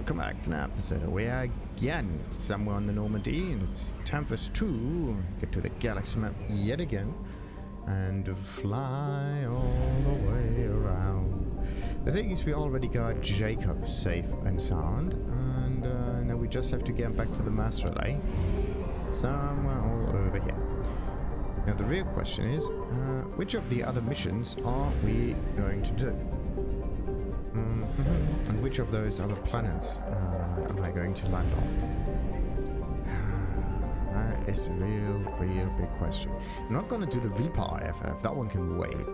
welcome back to an episode. We are again somewhere on the Normandy, and it's time for us to get to the galaxy map yet again and fly all the way around. The thing is, we already got Jacob safe and sound, and now we just have to get back to the mass relay somewhere all over here. Now the real question is, which of the other missions are we going to do? And which of those other planets am I going to land on? That is a real big question. I'm not going to do the Reaper IFF, that one can wait.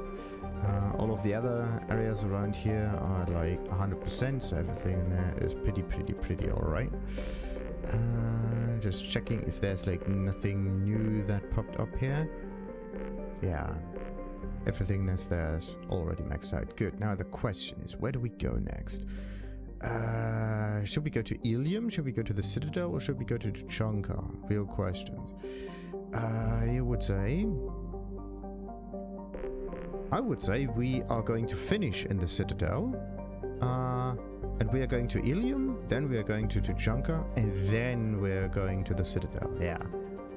All of the other areas around here are like 100%, so everything in there is pretty alright. Just checking if there's like nothing new that popped up here. Yeah. Everything that's there's already maxed out. Good. Now the question is, where do we go next? Should we go to Illium? Should we go to the Citadel? Or should we go to Tuchanka? Real questions. I would say we are going to finish in the Citadel. And we are going to Illium. Then we are going to Tuchanka. And then we're going to the Citadel. Yeah.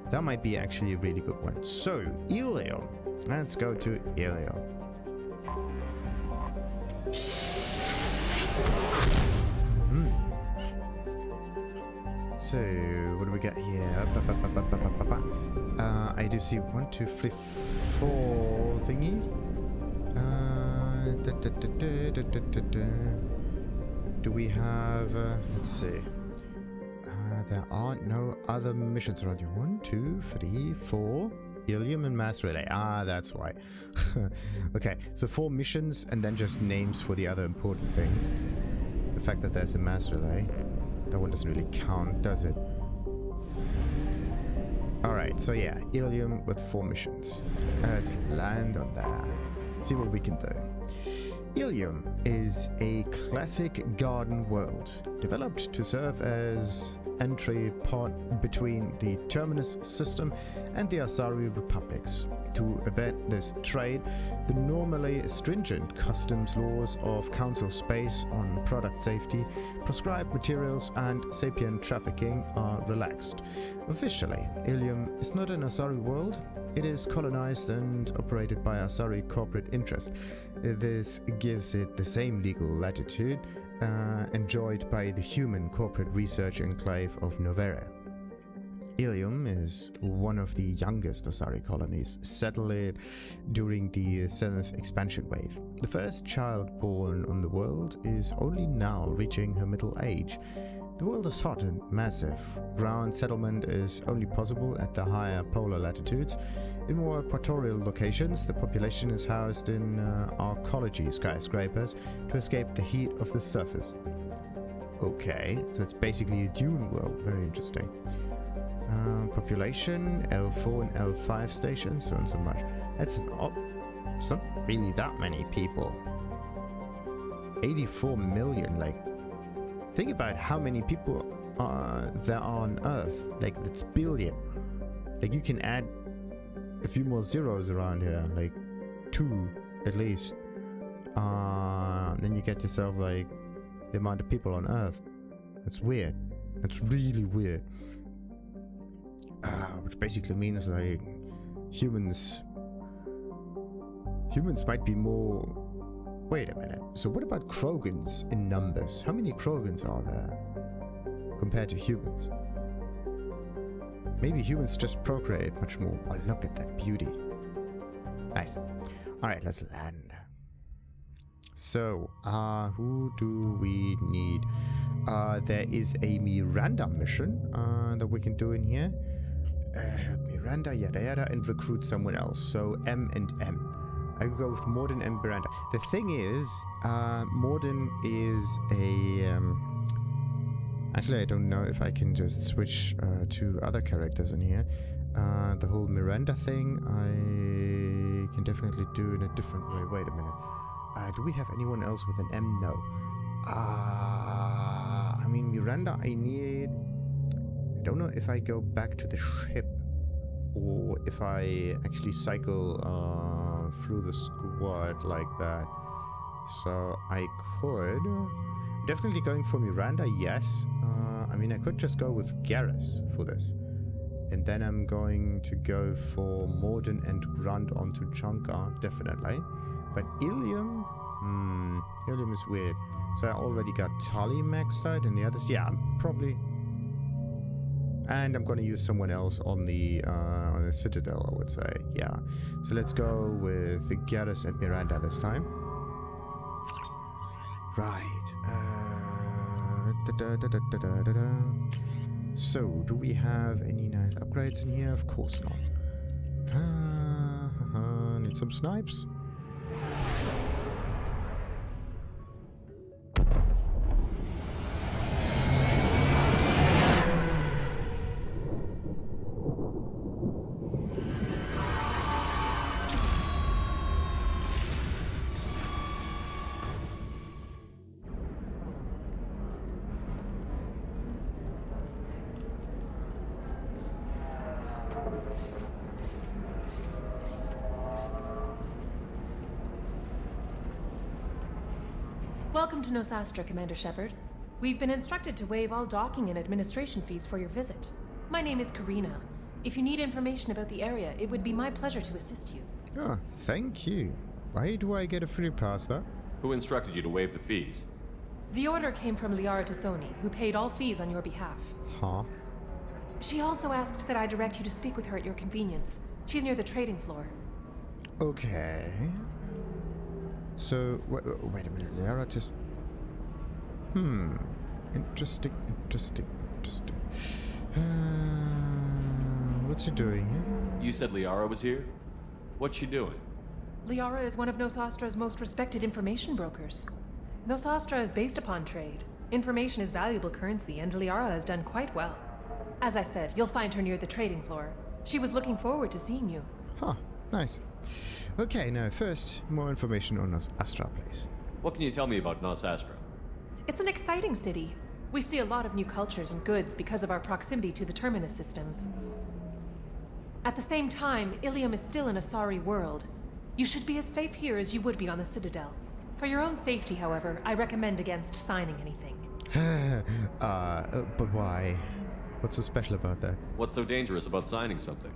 That might be actually a really good one. So, Illium. Let's go to Illium. So, what do we got here? I do see 1, 2, 3, 4 thingies. Do we have... let's see. There are no other missions around here. 1, 2, 3, 4... Illium and mass relay. That's why. Okay, so 4 missions and then just names for the other important things. The fact that there's a mass relay, that one doesn't really count, does it? Alright, so yeah, Illium with 4 missions. Let's land on that. See what we can do. Illium is a classic garden world, developed to serve as entry point between the Terminus system and the Asari republics. To abet this trade, the normally stringent customs laws of Council space on product safety, prescribed materials, and sapient trafficking are relaxed. Officially, Illium is not an Asari world. It is colonized and operated by Asari corporate interest. This gives it the same legal latitude enjoyed by the human corporate research enclave of Noveria. Illium is one of the youngest Asari colonies, settled during the 7th expansion wave. The first child born on the world is only now reaching her middle age. The world is hot and massive. Ground settlement is only possible at the higher polar latitudes. In more equatorial locations, the population is housed in arcology skyscrapers to escape the heat of the surface. Okay, so it's basically a dune world. Very interesting. Population, L4 and L5 stations, so and so much. It's not really that many people. 84 million, like... Think about how many people there are on Earth. Like, that's billion. Like, you can add a few more zeros around here. Like, 2 at least. Then you get yourself, like, the amount of people on Earth. That's weird. That's really weird. Which basically means, like, humans might be more... Wait a minute. So what about Krogans in numbers? How many Krogans are there compared to humans? Maybe humans just procreate much more. Oh, look at that beauty. Nice. Alright, let's land. So, who do we need? There is a Miranda mission that we can do in here. Miranda, yada yada, and recruit someone else. So, M and M. I could go with Morden and Miranda. The thing is, Morden is a... Actually, I don't know if I can just switch to other characters in here. The whole Miranda thing, I can definitely do in a different way. Wait a minute. Do we have anyone else with an M? No. I mean, Miranda, I need... I don't know if I go back to the ship or if I actually cycle through the squad like that. So I could definitely going for Miranda, yes. I mean, I could just go with Garrus for this. And then I'm going to go for Morden and Grunt onto Chunka, definitely. But Illium? Illium is weird. So I already got Tully maxed out and the others. Yeah, probably. And I'm going to use someone else on the Citadel, I would say. Yeah. So let's go with Garrus and Miranda this time. Right. So, do we have any nice upgrades in here? Of course not. Need some snipes? Welcome to Nosastra, Commander Shepard. We've been instructed to waive all docking and administration fees for your visit. My name is Karina. If you need information about the area, it would be my pleasure to assist you. Ah, thank you. Why do I get a free pass though? Who instructed you to waive the fees? The order came from Liara Tassoni, who paid all fees on your behalf. Huh? She also asked that I direct you to speak with her at your convenience. She's near the trading floor. Okay. So, wait a minute, Liara just... Interesting. What's she doing here? You said Liara was here? What's she doing? Liara is one of Nosastra's most respected information brokers. Nosastra is based upon trade. Information is valuable currency, and Liara has done quite well. As I said, you'll find her near the trading floor. She was looking forward to seeing you. Huh, nice. Okay, now first, more information on Nosastra, please. What can you tell me about Nosastra? It's an exciting city. We see a lot of new cultures and goods because of our proximity to the Terminus systems. At the same time, Illium is still an Asari world. You should be as safe here as you would be on the Citadel. For your own safety, however, I recommend against signing anything. But why? What's so special about that? What's so dangerous about signing something?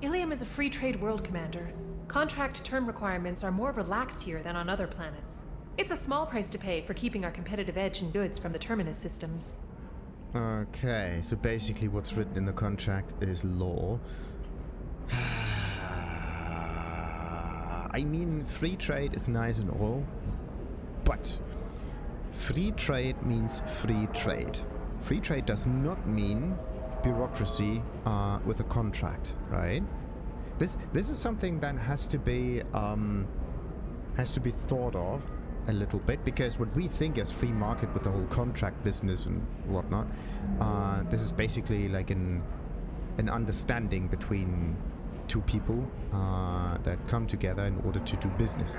Illium is a free trade world, Commander. Contract term requirements are more relaxed here than on other planets. It's a small price to pay for keeping our competitive edge in goods from the Terminus systems. Okay, so basically what's written in the contract is law. I mean, free trade is nice and all, but free trade means free trade. Free trade does not mean bureaucracy with a contract, right? This is something that has to be thought of a little bit, because what we think as free market with the whole contract business and whatnot, this is basically like an understanding between two people that come together in order to do business.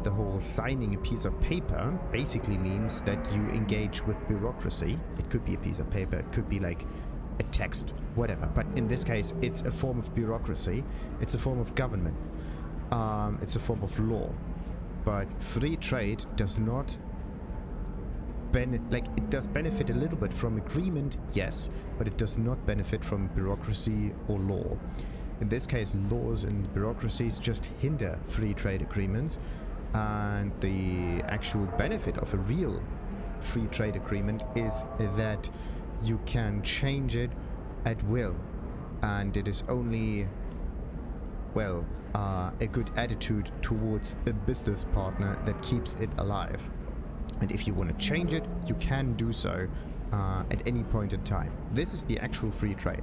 The whole signing a piece of paper basically means that you engage with bureaucracy. It could be a piece of paper, it could be like a text, whatever. But in this case, it's a form of bureaucracy. It's a form of government. It's a form of law. But free trade does not it does benefit a little bit from agreement, yes, but it does not benefit from bureaucracy or law. In this case, laws and bureaucracies just hinder free trade agreements, and the actual benefit of a real free trade agreement is that you can change it at will, and it is only, well, a good attitude towards a business partner that keeps it alive. And if you want to change it, you can do so at any point in time. This is the actual free trade.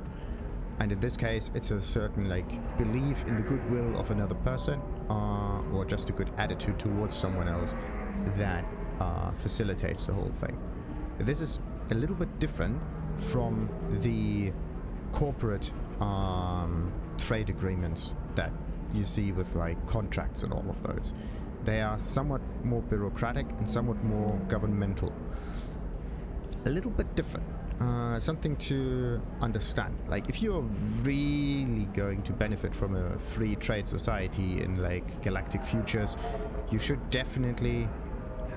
And in this case, it's a certain belief in the goodwill of another person, or just a good attitude towards someone else that facilitates the whole thing. This is a little bit different from the corporate trade agreements that you see with contracts and all of those. They are somewhat more bureaucratic and somewhat more governmental. A little bit different. Something to understand. If you're really going to benefit from a free trade society in Galactic futures, you should definitely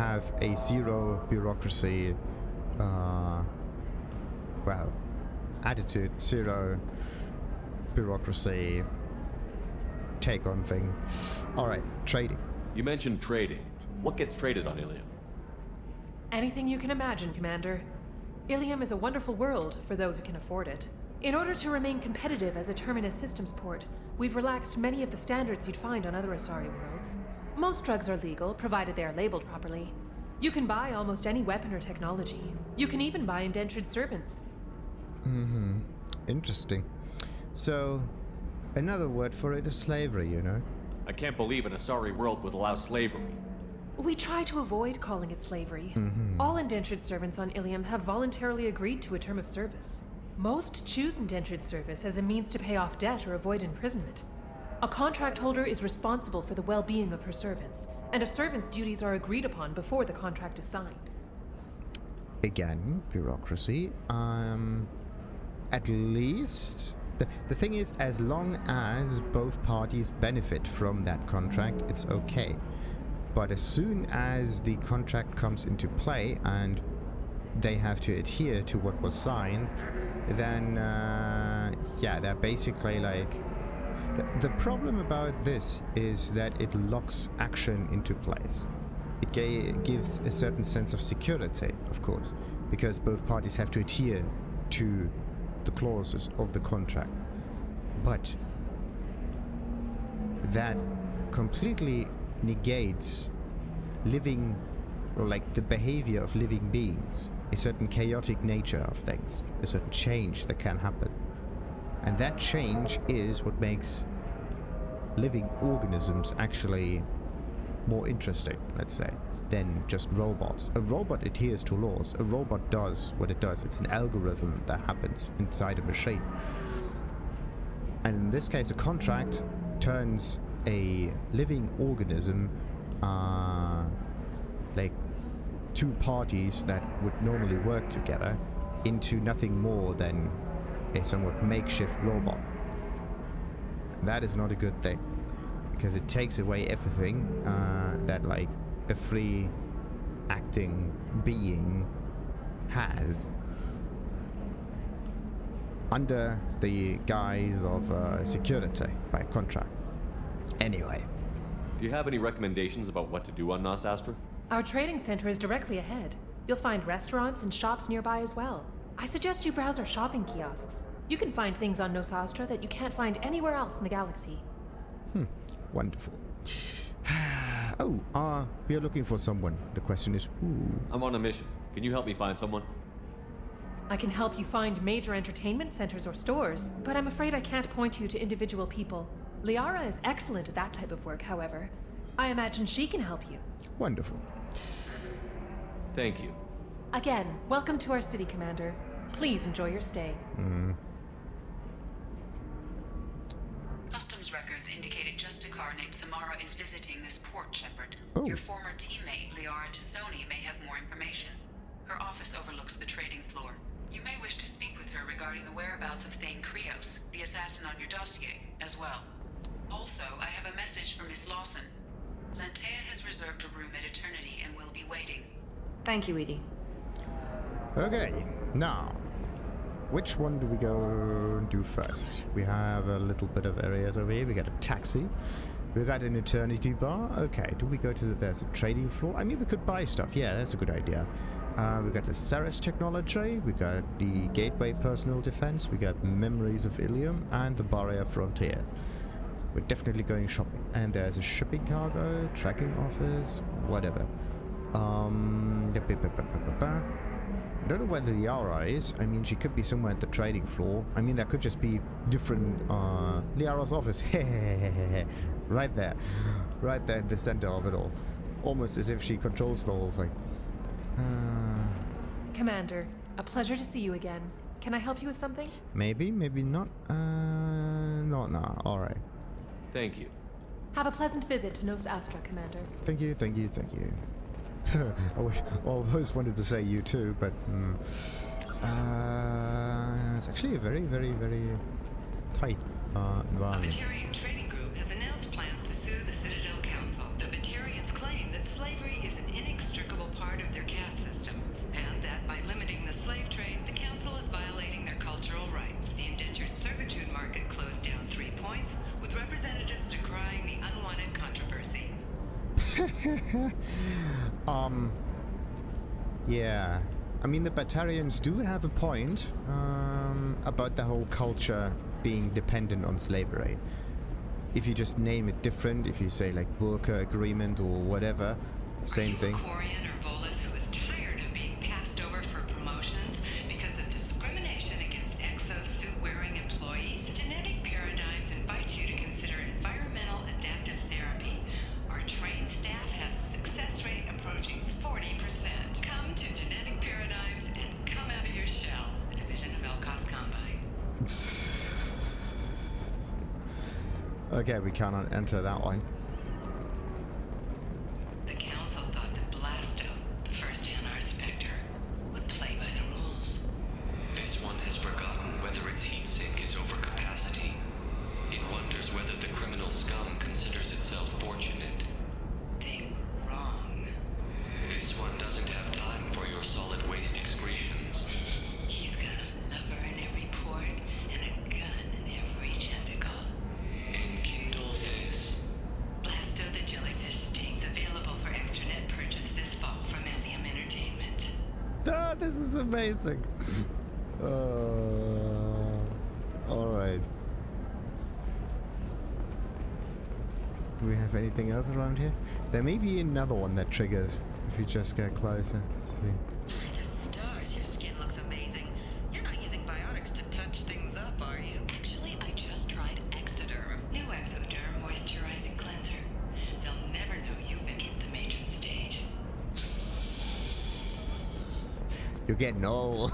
have a zero bureaucracy, well, attitude, zero bureaucracy take on things. Alright, trading. You mentioned trading. What gets traded on Illium? Anything you can imagine, Commander. Illium is a wonderful world for those who can afford it. In order to remain competitive as a Terminus systems port, we've relaxed many of the standards you'd find on other Asari worlds. Most drugs are legal, provided they are labeled properly. You can buy almost any weapon or technology. You can even buy indentured servants. Interesting. So, another word for it is slavery, you know? I can't believe an Asari world would allow slavery. We try to avoid calling it slavery. All indentured servants on Illium have voluntarily agreed to a term of service. Most choose indentured service as a means to pay off debt or avoid imprisonment. A contract holder is responsible for the well-being of her servants, and a servant's duties are agreed upon before the contract is signed. Again, bureaucracy. At least... The thing is, as long as both parties benefit from that contract, it's okay. But as soon as the contract comes into play and they have to adhere to what was signed, then, yeah, they're basically like... The problem about this is that it locks action into place. It gives a certain sense of security, of course, because both parties have to adhere to the clauses of the contract. But that completely negates living, or like the behavior of living beings, a certain chaotic nature of things, a certain change that can happen. And that change is what makes living organisms actually more interesting, let's say, than just robots. A robot adheres to laws. A robot does what it does. It's an algorithm that happens inside a machine. And in this case, a contract turns a living organism, like two parties that would normally work together, into nothing more than a somewhat makeshift robot. That is not a good thing, because it takes away everything that like a free acting being has, under the guise of security by contract. Anyway. Do you have any recommendations about what to do on Nos Astra? Our trading center is directly ahead. You'll find restaurants and shops nearby as well. I suggest you browse our shopping kiosks. You can find things on Nos Astra that you can't find anywhere else in the galaxy. Wonderful. Oh, we are looking for someone. The question is who? I'm on a mission. Can you help me find someone? I can help you find major entertainment centers or stores, but I'm afraid I can't point you to individual people. Liara is excellent at that type of work, however. I imagine she can help you. Wonderful. Thank you. Again, welcome to our city, Commander. Please enjoy your stay. Customs records indicated just a car named Samara is visiting this port, Shepard. Oh. Your former teammate, Liara Tassoni, may have more information. Her office overlooks the trading floor. You may wish to speak with her regarding the whereabouts of Thane Krios, the assassin on your dossier, as well. Also, I have a message for Miss Lawson. Plantea has reserved a room at Eternity and will be waiting. Thank you, Edie. Okay, now, which one do we go do first? We have a little bit of areas over here. We got a taxi. We got an Eternity bar. Okay, do we go to there's a trading floor? I mean, we could buy stuff. Yeah, that's a good idea. We got the Ceres technology. We got the Gateway personal defense. We got Memories of Illium and the Barrier Frontier. We're definitely going shopping. And there's a shipping cargo, tracking office, whatever. I don't know where the Liara is. I mean, she could be somewhere at the trading floor. I mean, that could just be different. Liara's office. Right there. Right there in the center of it all. Almost as if she controls the whole thing. Commander, a pleasure to see you again. Can I help you with something? Maybe, maybe not. Not now. Alright. Thank you. Have a pleasant visit to Nos Astra, Commander. Thank you, thank you, thank you. I almost wanted to say you too, but it's actually a very, very, very tight A environment. Batarian trading group has announced plans to sue the Citadel Council. The Batarians claim that slavery is an inextricable market closed down 3 points, with representatives decrying the unwanted controversy. Yeah. I mean, the Batarians do have a point about the whole culture being dependent on slavery. If you just name it different, if you say like worker agreement or whatever, same thing. Quarian or Volus who is tired of being passed over for promotions because of discrimination against exosuit-wearing employees? Genetic Paradigms invite you to consider environmental adaptive therapy. Our trained staff has a success rate approaching 40%. Come to Genetic Paradigms and come out of your shell. A division of Elkos Combine. Okay, we cannot enter that one. The Council thought that Blasto, the first NR Spectre, would play by the rules. This one has forgotten whether its heat sink is over capacity. It wonders whether the criminal scum considers itself fortunate. They were wrong. This one doesn't have time for your solid waste excretions. He's got a lever in every port and a gun in every tentacle. Enkindle this. Blasto the jellyfish sting's available for extranet purchase this fall from Illium Entertainment. Ah, this is amazing. Alright. Do we have anything else around here? There may be another one that triggers if you just get closer. Let's see. By the stars, your skin looks amazing. You're not using biotics to touch things up, are you? Actually, I just tried Exoderm. New Exoderm moisturizing cleanser. They'll never know you've entered the matron stage. You're getting old.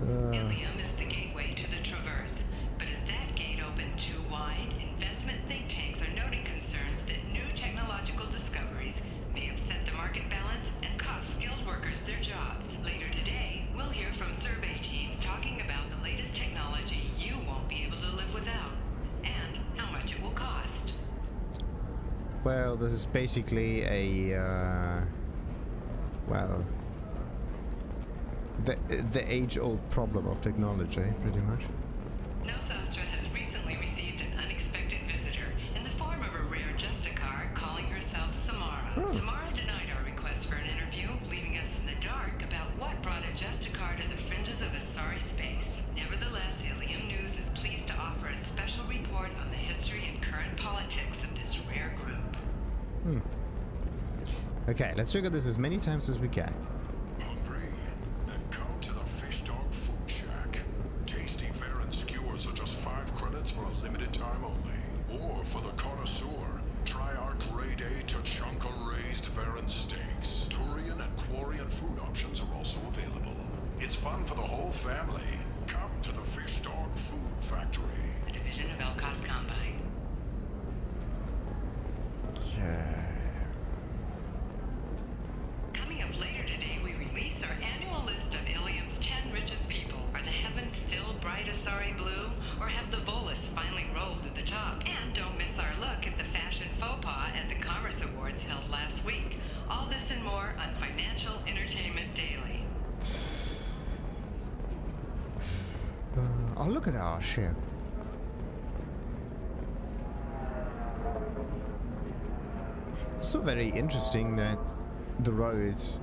Illium is the gateway to the Traverse. But is that gate open too wide? Investment think tanks are noting concerns that new technological discoveries may upset the market balance and cost skilled workers their jobs. Later today, we'll hear from survey teams talking about the latest technology you won't be able to live without, and how much it will cost. Well, this is basically a, well, the age-old problem of technology, pretty much. Nosastra has recently received an unexpected visitor in the form of a rare Justicar calling herself Samara. Samara denied our request for an interview, leaving us in the dark about what brought a Justicar to the fringes of Asari space. Nevertheless, Illium News is pleased to offer a special report on the history and current politics of this rare group. Okay, let's trigger this as many times as we can. Hungry? Then come to the Fish Dog Food Shack. Tasty fare and skewers are just 5 credits for a limited time only. Or for the connoisseur, try our grade A Tachanka raised fare and steaks. Turian and Quarian food options are also available. It's fun for the whole family. Come to the Fish Dog Food Factory. A division of Elkos Combine. Okay. Coming up later today, we release our annual list of Illium's 10 richest people. Are the heavens still bright Asari blue, or have the Volus finally rolled to the top? And don't miss our look at the fashion faux pas at the Commerce Awards held last week. All this and more on Financial Entertainment Daily. Oh, look at our ship. It's so very interesting that the roads,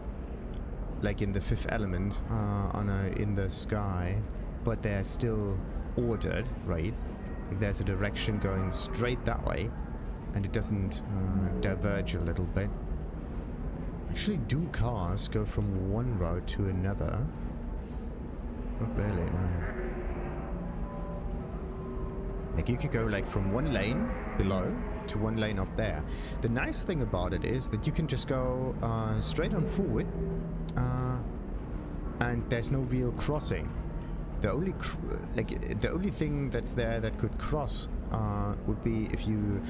like in the Fifth Element, are in the sky, but they're still ordered, right? Like there's a direction going straight that way, and it doesn't diverge a little bit. Actually, do cars go from one road to another? Not really, no. Like you could go like from one lane below to one lane up there. The nice thing about it is that you can just go straight on forward, and there's no real crossing. The only the only thing that's there that could cross would be if you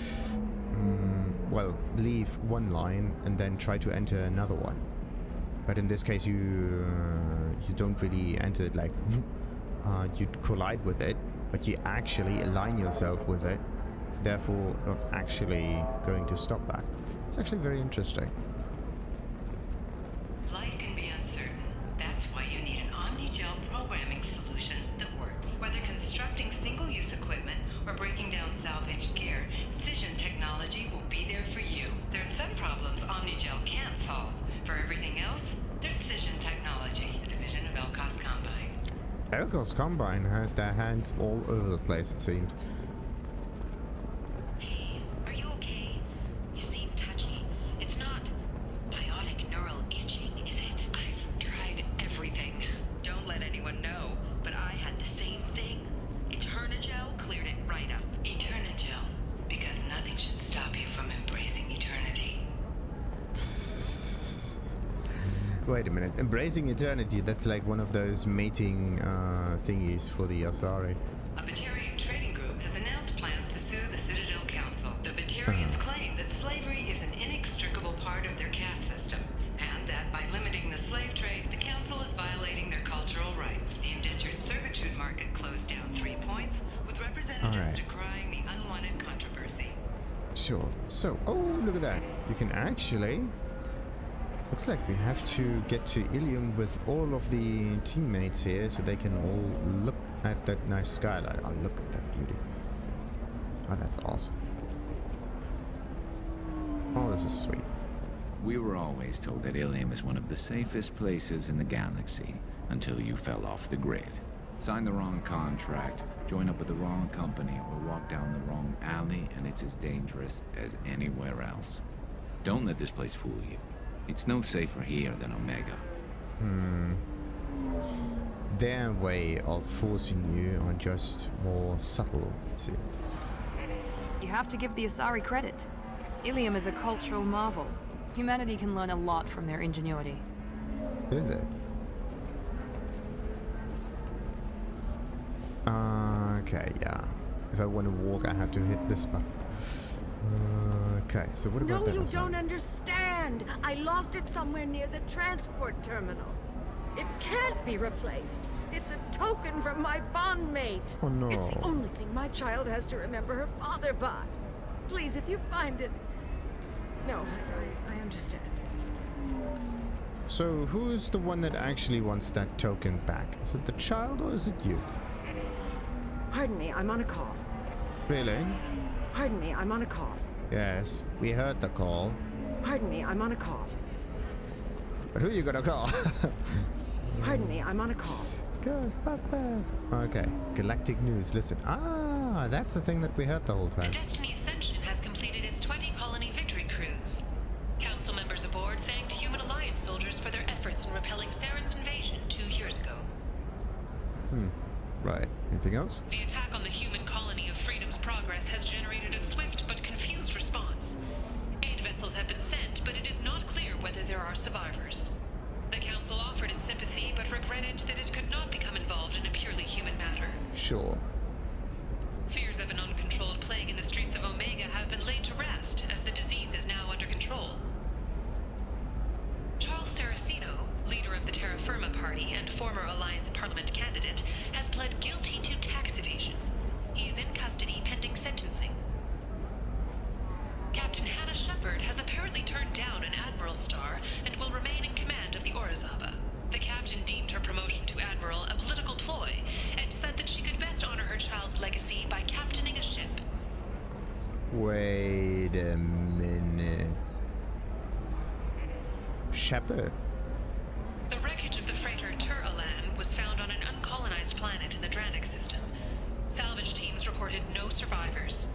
well, leave one line and then try to enter another one. But in this case, you don't really enter it like you collide with it, but you actually align yourself with it, therefore not actually going to stop that. It's actually very interesting. Life can be uncertain. That's why you need an omni-gel programming solution that works. Whether constructing single-use technology will be there for you. There are some problems Omnigel can't solve. For everything else, there's Scission Technology, a division of Elkos Combine. Elkos Combine has their hands all over the place, it seems. Hey, are you okay? You seem touchy. It's not biotic neural itching, is it? I've tried everything. Don't let anyone know, but I had the same thing. Eternigel cleared it right up. Eternigel, because nothing should stop you from embracing eternity. Wait a minute. Embracing eternity, that's like one of those mating thingies for the Asari. A Batarian trading group has announced plans to sue the Citadel Council. The Batarians claim that slavery is an inextricable part of their caste system, and that by limiting the slave trade, the Council is violating their cultural rights. The indentured servitude market closed down 3 points, with representatives decrying the unwanted controversy. Sure. So, oh, look at that. You can actually... Looks like we have to get to Illium with all of the teammates here so they can all look at that nice skyline. Oh, look at that beauty. Oh, that's awesome. Oh, this is sweet. We were always told that Illium is one of the safest places in the galaxy until you fell off the grid. Sign the wrong contract, join up with the wrong company, or walk down the wrong alley, and it's as dangerous as anywhere else. Don't let this place fool you. It's no safer here than Omega. Their way of forcing you are just more subtle, it seems. You have to give the Asari credit. Illium is a cultural marvel. Humanity can learn a lot from their ingenuity. Is it? Okay, yeah. If I want to walk, I have to hit this button. Okay, so what about that? No, you don't understand. I lost it somewhere near the transport terminal. It can't be replaced. It's a token from my bondmate. Oh no. It's the only thing my child has to remember her father bought. Please, if you find it... No, I understand. So who's the one that actually wants that token back? Is it the child or is it you? Pardon me, I'm on a call. Really? Pardon me, I'm on a call. Yes, we heard the call. Pardon me, I'm on a call. But who are you gonna call? Pardon me, I'm on a call. Ghostbusters! Okay, Galactic news, listen. Ah, that's the thing that we heard the whole time. The Destiny Ascension has completed its 20-colony victory cruise. Council members aboard thanked Human Alliance soldiers for their efforts in repelling Saren's invasion 2 years ago. Right. Anything else? The attack on the human colony of Freedom's Progress has generated a swift but confused response. Aid vessels have been sent, but it is not clear whether there are survivors. The Council offered its sympathy, but regretted that it could not become involved in a purely human matter. Sure. Fears of an uncontrolled plague in the streets of Omega have been laid to rest, as the disease is now under control. Charles Saraceno, leader of the Terra Firma Party and former Alliance Parliament candidate, has pled guilty to tax evasion. He is in custody pending sentencing. Captain Hannah Shepard has apparently turned down an admiral's star and will remain in command of the Orizaba. The captain deemed her promotion to admiral a political ploy and said that she could best honor her child's legacy by captaining a ship. Wait a minute. Shepard? The wreckage of the freighter Tur-Alan was found on an uncolonized planet in the Dranik system. Salvage teams reported no survivors.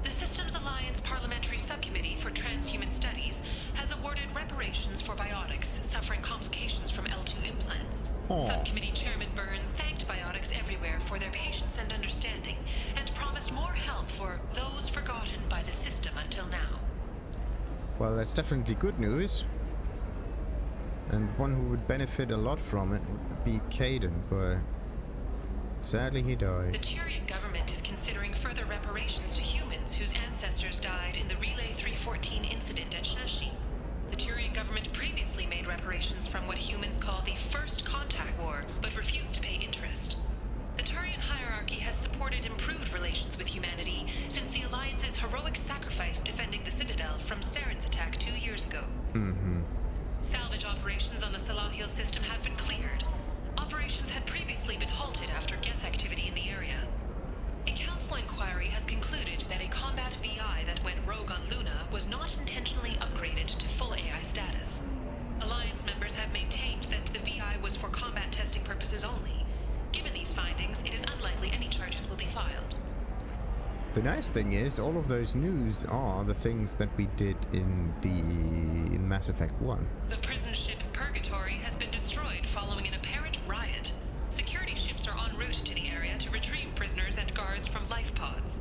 The Systems Alliance Parliamentary Subcommittee for Transhuman Studies has awarded reparations for biotics suffering complications from L2 implants. Subcommittee Chairman Burns thanked biotics everywhere for their patience and understanding, and promised more help for those forgotten by the system until now. Well, that's definitely good news. And one who would benefit a lot from it would be Caden, but sadly he died. The Tyrian government is considering further reparations to humans whose ancestors died in the Relay 314 incident at Shnashi. The Tyrian government previously made reparations from what humans call the First Contact War, but refused to pay interest. The Turian hierarchy has supported improved relations with humanity since the Alliance's heroic sacrifice defending the Citadel from Saren's attack 2 years ago. Salvage operations on the Salahil system have been cleared. Operations had previously been halted after Geth activity in the area. A council Council inquiry has concluded that a combat VI that went rogue on Luna was not intentionally upgraded to full AI status. Alliance members have maintained that the VI was for combat testing purposes only. Given these findings, it is unlikely any charges will be filed. The nice thing is, all of those news are the things that we did in Mass Effect 1. The prison ship Purgatory has been destroyed following an apparent riot. Security ships are en route to the area to retrieve prisoners and guards from life pods.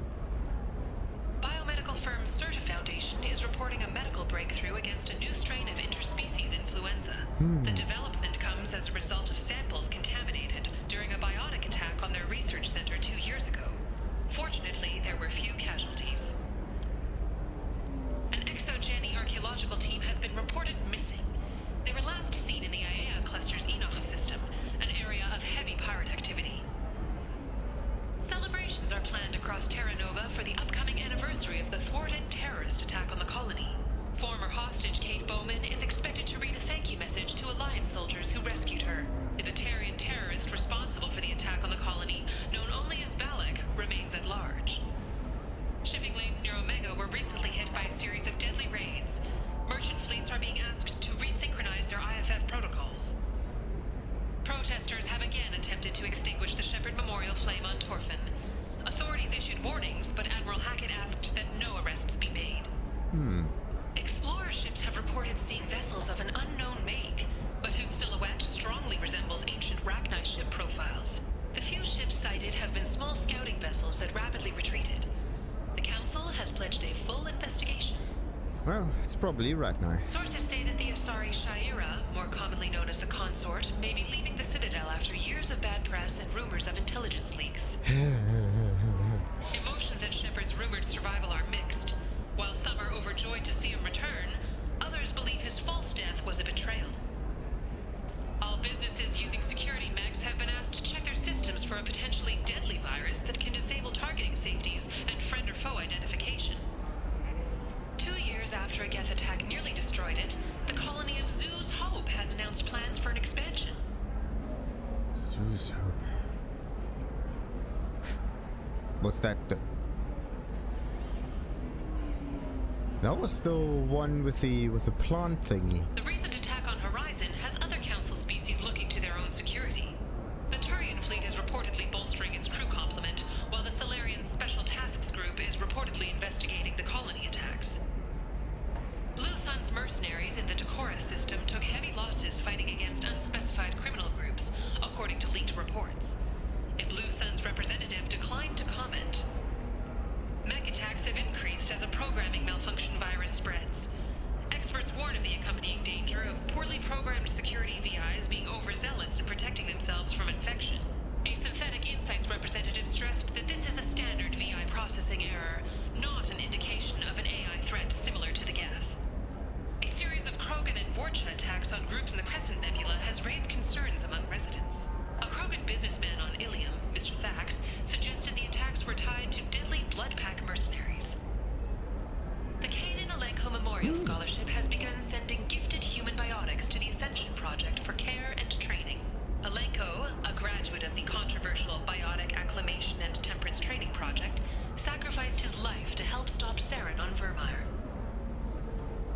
Biomedical firm Certa Foundation is reporting a medical breakthrough against a new strain of interspecies influenza. The development comes as a result of samples contaminated during a biotic attack on their research center 2 years ago. Fortunately, there were few casualties. An ExoGeni archaeological team has been reported missing. They were last seen in the Iaea cluster's Enoch system, an area of heavy pirate activity. Celebrations are planned across Terra Nova for the upcoming anniversary of the thwarted terrorist attack on the colony. Former hostage Kate Bowman is expected to read a thank you message to Alliance soldiers who rescued her. The Batarian terrorist responsible for the attack on the colony, known only as Balak, remains at large. Shipping lanes near Omega were recently hit by a series of deadly raids. Merchant fleets are being asked to resynchronize their IFF protocols. Protesters have again attempted to extinguish the Shepard Memorial flame on Torfin. Authorities issued warnings, but Admiral Hackett asked that no arrests be made. Explorer ships have reported seeing vessels of an unknown make, but whose silhouette strongly resembles ancient Rachni ship profiles. The few ships sighted have been small scouting vessels that rapidly retreated. The Council has pledged a full investigation. Well, it's probably Rachni. Sources say that the Asari Shaira, more commonly known as the Consort, may be leaving the Citadel after years of bad press and rumors of intelligence leaks. Emotions at Shepard's rumored survival are mixed. While some are overjoyed to see him return, others believe his false death was a betrayal. All businesses using security mechs have been asked to check their systems for a potentially deadly virus that can disable targeting safeties and friend or foe identification. 2 years after a Geth attack nearly destroyed it, the colony of Zoo's Hope has announced plans for an expansion. Zoo's Hope. What's that? That was the one with the plant thingy. The recent attack on Horizon has other Council species looking to their own security. The Turian fleet is reportedly bolstering its crew complement, while the Solarian Special Tasks Group is reportedly investigating the colony attacks. Blue Sun's mercenaries in the Decorah system took heavy losses fighting against unspecified criminal groups, according to leaked reports. A Blue Sun's representative declined to comment. Mech attacks have increased as a programming malfunction virus spreads. Experts warn of the accompanying danger of poorly programmed security VIs being overzealous in protecting themselves from infection. A Synthetic Insights representative stressed that this is a standard VI processing error, not an indication of an AI threat similar to the Geth. A series of Krogan and Vorcha attacks on groups in the Crescent Nebula has raised concerns among residents. A Krogan businessman on Illium, Mr. Thax, suggested the attacks were tied to deadly Bloodpack mercenaries. The Kanan Alenko Memorial Scholarship has begun sending gifted human biotics to the Ascension Project for care and training. Alenko, a graduate of the controversial Biotic Acclimation and Temperance Training Project, sacrificed his life to help stop Saren on Vermeer.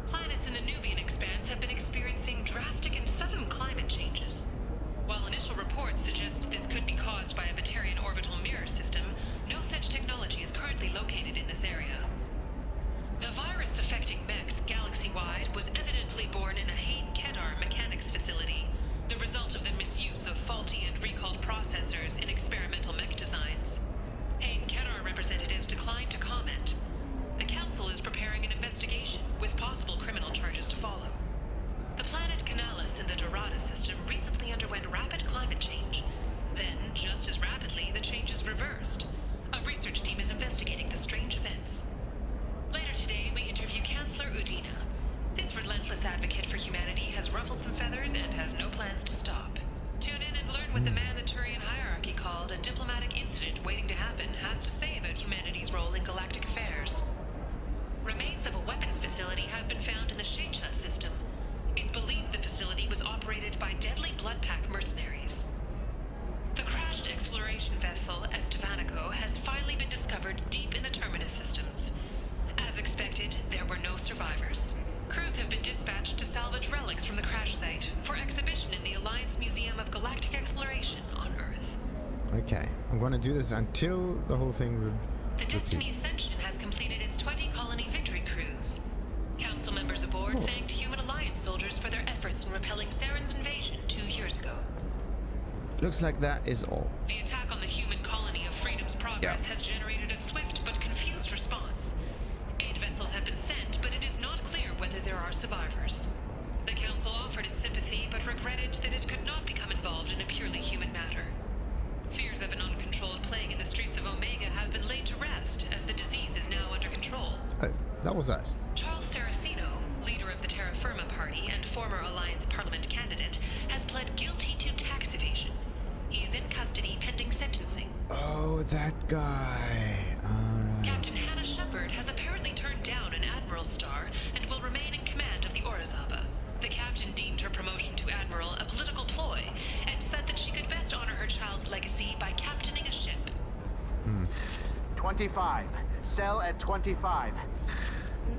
Planets in the Nubian expanse have been experiencing drastic and sudden climate changes. While initial reports suggest this could be caused by a Batarian orbital mirror system, no such technology is currently located in this area. The virus affecting mechs galaxy-wide was evidently born in a Hain Kedar mechanics facility, the result of the misuse of faulty and recalled processors in experimental mech designs. Hain Kedar representatives declined to comment. The Council is preparing an investigation, with possible criminal charges to follow. The planet Canalis in the Dorada system recently underwent rapid climate change. Then, just as rapidly, the changes reversed. A research team is investigating the strange events. Later today, we interview Chancellor Udina. This relentless advocate for humanity has ruffled some feathers and has no plans to stop. Tune in and learn what the man the Turian hierarchy called a diplomatic incident waiting to happen has to say about humanity's role in galactic affairs. Remains of a weapons facility have been found in the Shecha system. It's believed the facility was operated by deadly Bloodpack mercenaries. The crashed exploration vessel Estevanico has finally been discovered deep in the Terminus systems. As expected, there were no survivors. Crews have been dispatched to salvage relics from the crash site for exhibition in the Alliance Museum of Galactic Exploration on Earth. Okay, I'm gonna do this until the whole thing The Destiny Ascension has completed its 20-colony victory cruise. Council members aboard thanked Human Alliance soldiers for their efforts in repelling Saren's invasion 2 years ago. Looks like that is all. The attack on the human colony of Freedom's Progress has generated a swift but confused response. Aid vessels have been sent, but it is not clear whether there are survivors. The Council offered its sympathy, but regretted that it could not become involved in a purely human matter. Fears of an uncontrolled plague in the streets of Omega have been laid to rest, as the disease is now under control. Oh, that was us. Charles Saraceno, leader of the Terra Firma Party and former Alliance Parliament candidate, has pled guilty to tax evasion. He is in custody pending sentencing. Oh, that guy. Alright. Captain Hannah Shepard has apparently turned down an Admiral's star and will remain in command of the Orizaba. The captain deemed her promotion to Admiral a political ploy and said that she could best honor her child's legacy by captaining a ship. 25. Sell at 25.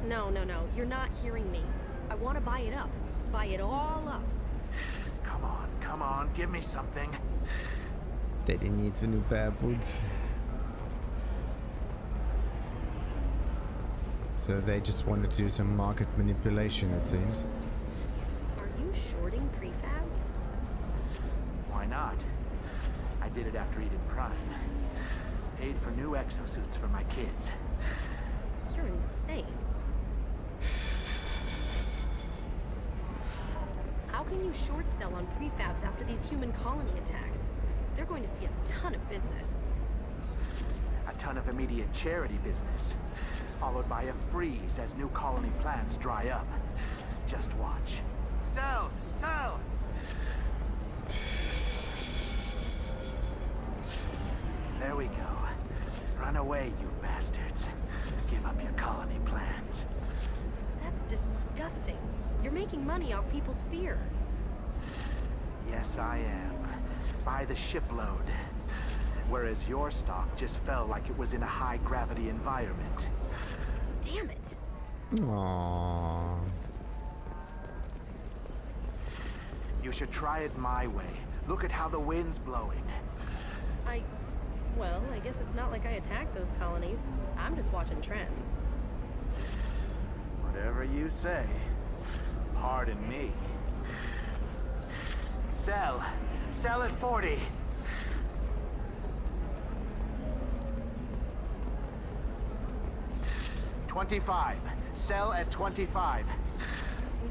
No, you're not hearing me. I want to buy it up. Buy it all up. Come on, give me something. Daddy needs a new pair of boots. So they just wanted to do some market manipulation, it seems. Are you shorting prefabs? Why not? I did it after Eden Prime. Paid for new exosuits for my kids. You're insane. How can you short sell on prefabs after these human colony attacks? They're going to see a ton of business. A ton of immediate charity business, followed by a freeze as new colony plans dry up. Just watch. Sell! Sell! There we go. Run away, you bastards. Give up your colony plans. That's disgusting. You're making money off people's fear. Yes, I am. By the shipload. Whereas your stock just fell like it was in a high-gravity environment. Damn it. Aww. You should try it my way. Look at how the wind's blowing. Well, I guess it's not like I attacked those colonies. I'm just watching trends. Whatever you say. Pardon me. Sell. Sell at 40. $25. Sell at 25.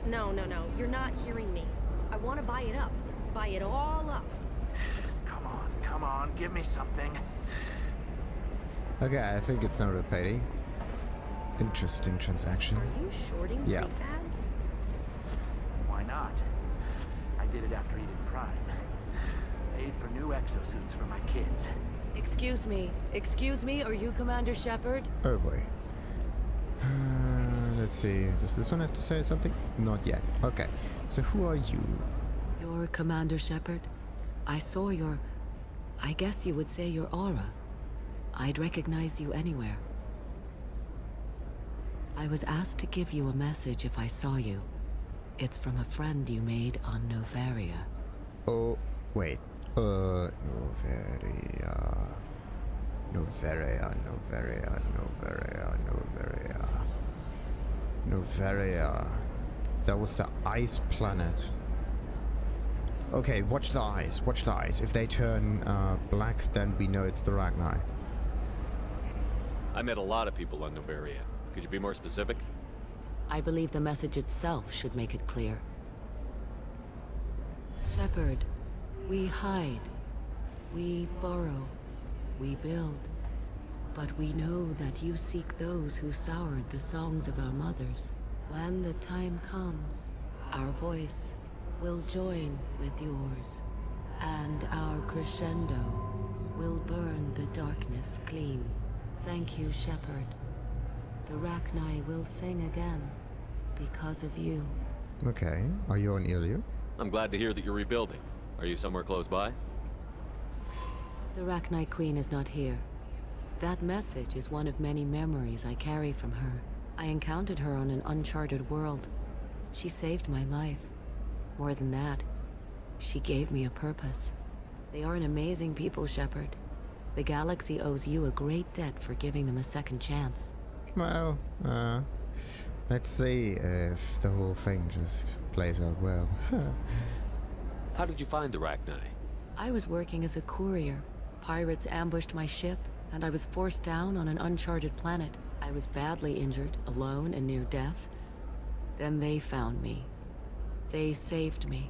No. You're not hearing me. I want to buy it up. Buy it all up. Come on. Give me something. Okay, I think it's not a payday. Interesting transaction. Are you shorting prefabs? Why not? I did it after Eden Prime. Paid for new exosuits for my kids. Excuse me, are you Commander Shepard? Oh boy. Let's see. Does this one have to say something? Not yet. Okay. So who are you? You're Commander Shepard? I saw your... I guess you would say your aura. I'd recognize you anywhere. I was asked to give you a message if I saw you. It's from a friend you made on Novaria. Oh, wait. Novaria. That was the ice planet. Okay, watch the eyes. If they turn black, then we know it's the Rachni. I met a lot of people on Novaria. Could you be more specific? I believe the message itself should make it clear. Shepard, we hide. We borrow. We build. But we know that you seek those who soured the songs of our mothers. When the time comes, our voice will join with yours, and our crescendo will burn the darkness clean. Thank you, Shepard. The Rachni will sing again because of you. Okay, are you on Illium? I'm glad to hear that you're rebuilding. Are you somewhere close by? The Rachni Queen is not here. That message is one of many memories I carry from her. I encountered her on an uncharted world. She saved my life. More than that, she gave me a purpose. They are an amazing people, Shepard. The galaxy owes you a great debt for giving them a second chance. Well, let's see if the whole thing just plays out well. How did you find the Rachni? I was working as a courier. Pirates ambushed my ship, and I was forced down on an uncharted planet. I was badly injured, alone and near death. Then they found me. They saved me.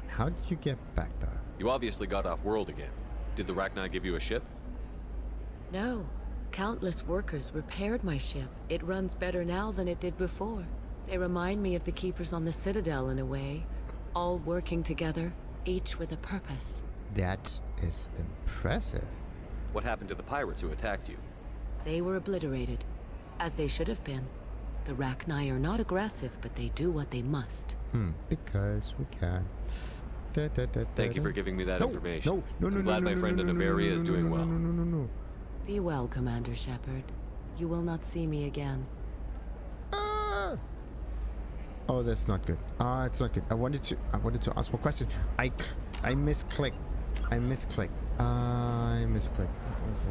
How did you get back there? You obviously got off world again. Did the Rachni give you a ship? No. Countless workers repaired my ship. It runs better now than it did before. They remind me of the Keepers on the Citadel in a way. All working together, each with a purpose. That is impressive. What happened to the pirates who attacked you? They were obliterated, as they should have been. The Rachni are not aggressive, but they do what they must. Because we can. Thank you for giving me that information. No, I'm glad my friend TheNefari is doing well. No. Be well, Commander Shepard. You will not see me again. Oh, that's not good. It's not good. I wanted to ask one question. I misclicked. I misclicked. It was,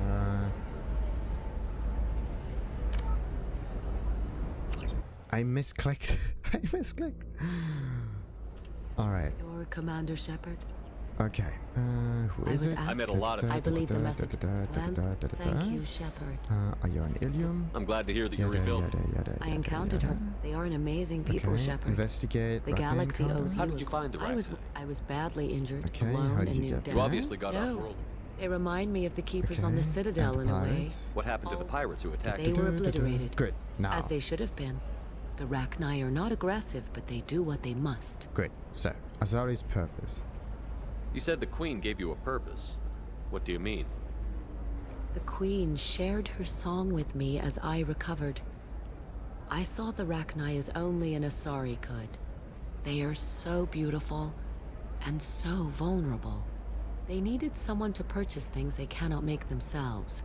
I misclicked. Alright. You're Commander Shepard? Okay. Who is it? I met a lot of I believe the message. Thank Thank you, Shepard. Are you on Illium? I'm glad to hear that you're rebuilding. I encountered her. They are an amazing people, Okay. Shepard. Investigate. The galaxy owes How you. did you find the Rachni? I was badly injured, Okay, alone how did and you near get death. You obviously got off No. world. They remind me of the Keepers on the Okay, Citadel and in a way. pirates. What happened to the pirates who attacked They you? were obliterated. Good. Now. As they should have been. The Rachni are not aggressive, but they do what they must. Good. So, Asari's purpose. You said the Queen gave you a purpose. What do you mean? The Queen shared her song with me as I recovered. I saw the Rachni as only an Asari could. They are so beautiful and so vulnerable. They needed someone to purchase things they cannot make themselves.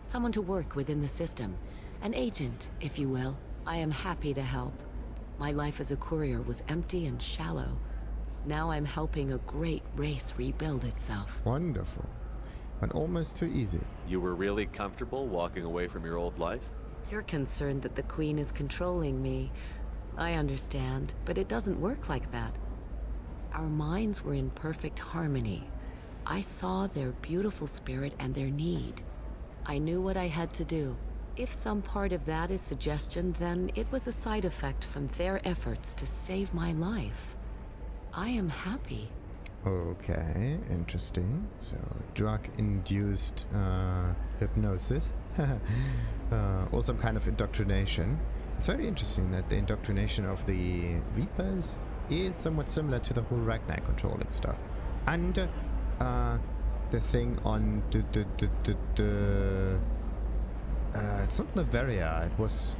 Someone to work within the system. An agent, if you will. I am happy to help. My life as a courier was empty and shallow. Now I'm helping a great race rebuild itself. Wonderful. But almost too easy. You were really comfortable walking away from your old life? You're concerned that the Queen is controlling me. I understand, but it doesn't work like that. Our minds were in perfect harmony. I saw their beautiful spirit and their need. I knew what I had to do. If some part of that is suggestion, then it was a side effect from their efforts to save my life. I am happy. Okay, interesting. So, drug-induced hypnosis. Or some kind of indoctrination. It's very interesting that the indoctrination of the Reapers is somewhat similar to the whole Rachni controlling stuff. And the thing on it's not Neveria, it was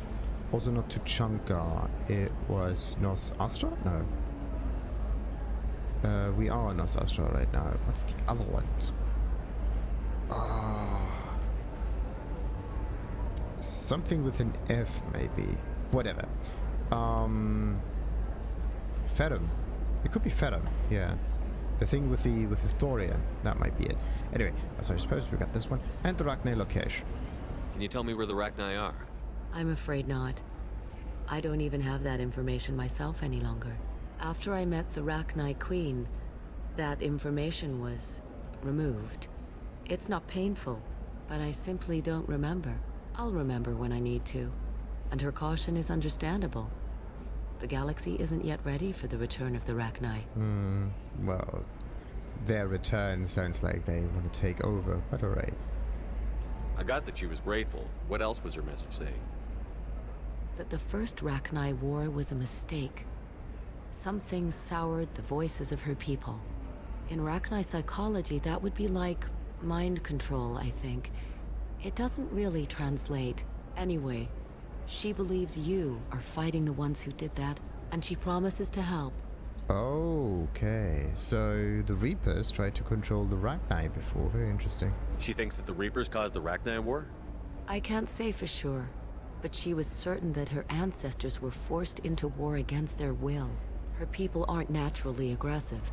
also not Tuchanka, it was Nos Astra? No. We are on Nos Astra right now. What's the other one? Something with an F, maybe. Whatever. Ferrum. It could be Ferrum, yeah. The thing with the thorium, that might be it. Anyway, so I suppose we got this one. And the Rachni location. Can you tell me where the Rachni are? I'm afraid not. I don't even have that information myself any longer. After I met the Rachni Queen, that information was removed. It's not painful, but I simply don't remember. I'll remember when I need to. And her caution is understandable. The galaxy isn't yet ready for the return of the Rachni. Well, their return sounds like they want to take over, but alright. I got that she was grateful. What else was her message saying? That the first Rachni war was a mistake. Something soured the voices of her people. In Rachni psychology, that would be like mind control, I think. It doesn't really translate. Anyway, she believes you are fighting the ones who did that, and she promises to help. Okay, so the Reapers tried to control the Rachni before. Very interesting. She thinks that the Reapers caused the Rachni War? I can't say for sure, but she was certain that her ancestors were forced into war against their will. Her people aren't naturally aggressive.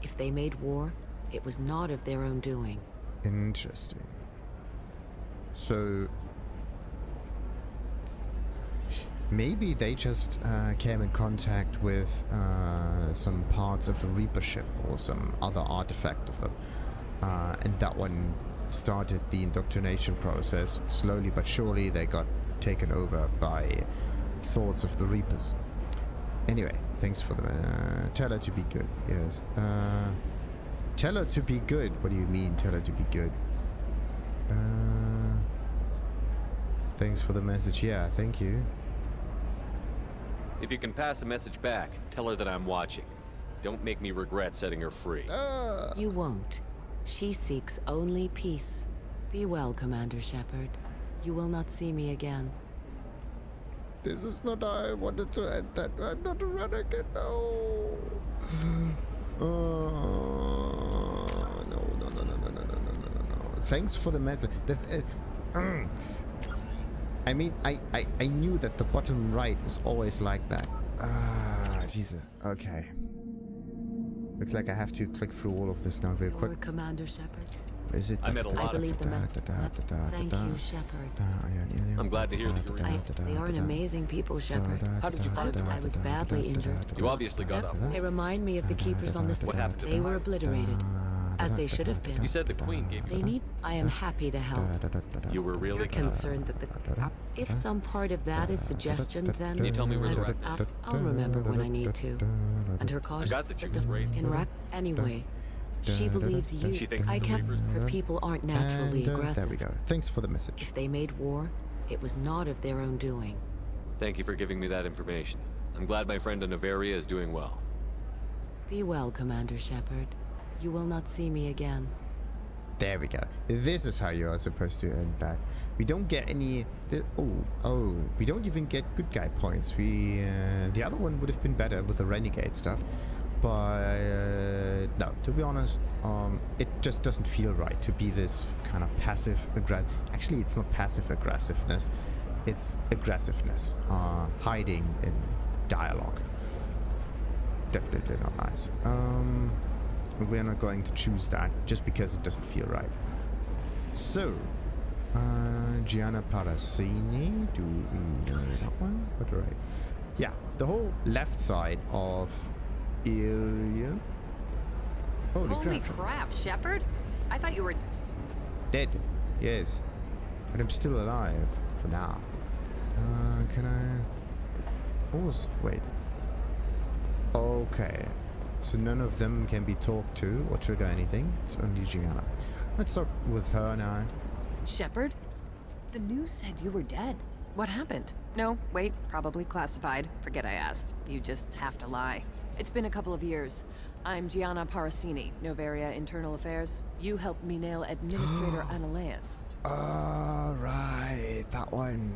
If they made war, it was not of their own doing. Interesting. So maybe they just came in contact with some parts of a Reaper ship or some other artifact of them. And that one started the indoctrination process. Slowly but surely they got taken over by thoughts of the Reapers. Anyway, thanks for the... tell her to be good, yes. Tell her to be good. What do you mean, tell her to be good? Thanks for the message. Yeah, thank you. If you can pass a message back, tell her that I'm watching. Don't make me regret setting her free. You won't. She seeks only peace. Be well, Commander Shepard. You will not see me again. This is not how I wanted to end that. I'm not a renegade, no. No. Thanks for the message. I mean, I knew that the bottom right is always like that. Jesus. Okay. Looks like I have to click through all of this now real quick. Your Commander Shepard. Is it? I met a lot of believe the Thank you, Shepard. I'm glad to hear that you're They are an amazing people, Shepard. How did you find them? I was badly injured. You obviously got up. They remind me of the Keepers on the What happened to They them? were obliterated. As they should have been. You said the Queen gave They you... need... I am happy to help. You were really... Concerned that the... If some part of that is suggestion, then... Can you tell me where the Rachni... I'll remember when I need to. And her cause... I got that she was raped. In Anyway, she believes you... She thinks I the can't... Reapers... Her people aren't naturally aggressive. There we go. Thanks for the message. If they made war, it was not of their own doing. Thank you for giving me that information. I'm glad my friend TheNefari is doing well. Be well, Commander Shepard. You will not see me again. There we go. This is how you are supposed to end that. We don't get any... we don't even get good guy points. The other one would have been better with the renegade stuff. But no, to be honest, it just doesn't feel right to be this kind of passive aggressive. Actually, it's not passive aggressiveness. It's aggressiveness. Hiding in dialogue. Definitely not nice. We're not going to choose that just because it doesn't feel right. So, Gianna Parasini, do we know that one? What right? Yeah, the whole left side of Illium. Holy crap, Shepard! I thought you were dead. Yes, but I'm still alive for now. Can I? Wait. Okay. So none of them can be talked to or trigger anything. It's only Gianna. Let's talk with her now. Shepard? The news said you were dead. What happened? No, wait, probably classified. Forget I asked. You just have to lie. It's been a couple of years. I'm Gianna Parasini, Noveria Internal Affairs. You helped me nail Administrator Analeas. Right, that one.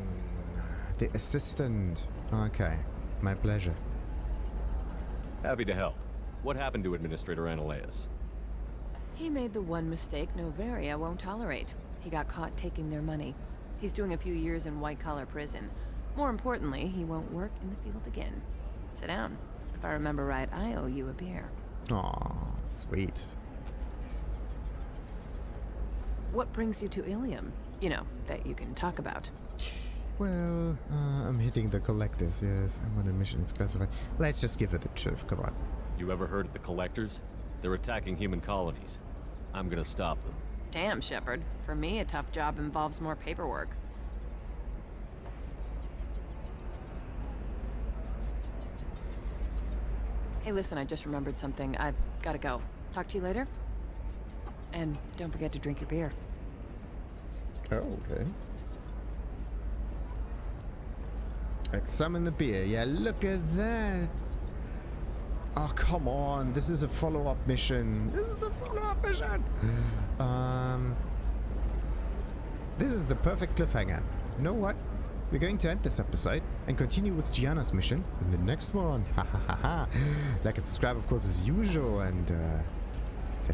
The assistant. Okay, my pleasure. Happy to help. What happened to Administrator Analeas? He made the one mistake Noveria won't tolerate. He got caught taking their money. He's doing a few years in white-collar prison. More importantly, he won't work in the field again. Sit down. If I remember right, I owe you a beer. Aw, sweet. What brings you to Illium? You know, that you can talk about. Well, I'm hitting the collectors, yes. I'm on a mission, it's classified. Let's just give it the truth, come on. You ever heard of the Collectors? They're attacking human colonies. I'm gonna stop them. Damn, Shepard. For me, a tough job involves more paperwork. Hey, listen, I just remembered something. I've gotta go. Talk to you later? And don't forget to drink your beer. Oh, okay. Examine the beer. Yeah, look at that. Oh, come on. This is a follow-up mission. This is is the perfect cliffhanger. You know what? we're going to end this episode and continue with Gianna's mission in the next one. Ha ha ha ha. Like and subscribe, of course, as usual, and the